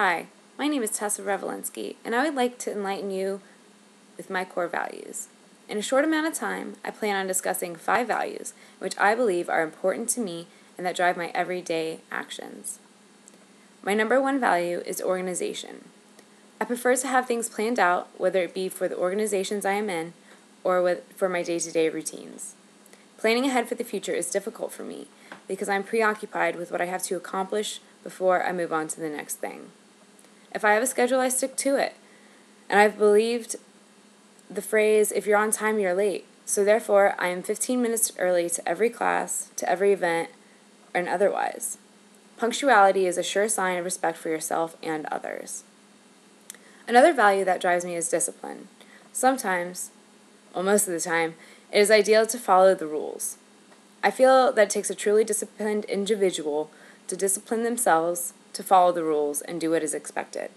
Hi, my name is Tessa and I would like to enlighten you with my core values. In a short amount of time, I plan on discussing 5 values which I believe are important to me and that drive my everyday actions. My number 1 value is organization. I prefer to have things planned out, whether it be for the organizations I am in or for my day-to-day routines. Planning ahead for the future is difficult for me because I'm preoccupied with what I have to accomplish before I move on to the next thing. If I have a schedule, I stick to it. And I've believed the phrase, if you're on time, you're late. So therefore, I am 15 minutes early to every class, to every event, and otherwise. Punctuality is a sure sign of respect for yourself and others. Another value that drives me is discipline. Sometimes, well, most of the time, it is ideal to follow the rules. I feel that it takes a truly disciplined individual to discipline themselves, to follow the rules, and do what is expected.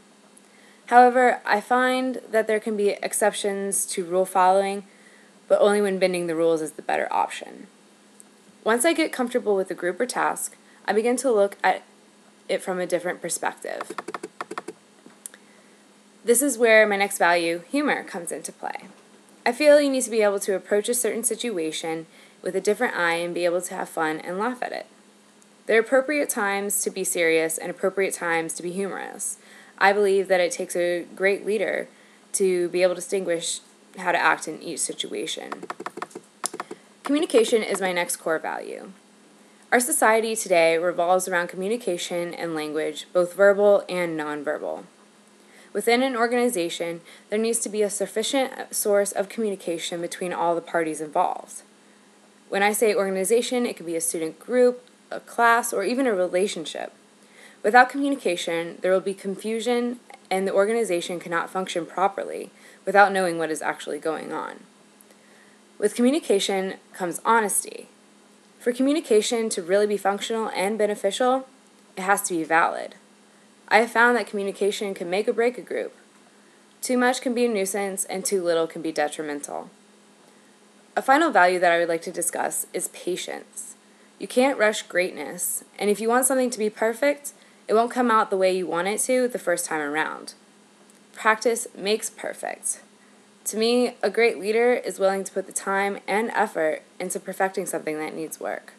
However, I find that there can be exceptions to rule following, but only when bending the rules is the better option. Once I get comfortable with a group or task, I begin to look at it from a different perspective. This is where my next value, humor, comes into play. I feel you need to be able to approach a certain situation with a different eye and be able to have fun and laugh at it. There are appropriate times to be serious and appropriate times to be humorous. I believe that it takes a great leader to be able to distinguish how to act in each situation. Communication is my next core value. Our society today revolves around communication and language, both verbal and nonverbal. Within an organization, there needs to be a sufficient source of communication between all the parties involved. When I say organization, it could be a student group, a class, or even a relationship. Without communication, there will be confusion and the organization cannot function properly without knowing what is actually going on. With communication comes honesty. For communication to really be functional and beneficial, it has to be valid. I have found that communication can make or break a group. Too much can be a nuisance and too little can be detrimental. A final value that I would like to discuss is patience. You can't rush greatness, and if you want something to be perfect, it won't come out the way you want it to the first time around. Practice makes perfect. To me, a great leader is willing to put the time and effort into perfecting something that needs work.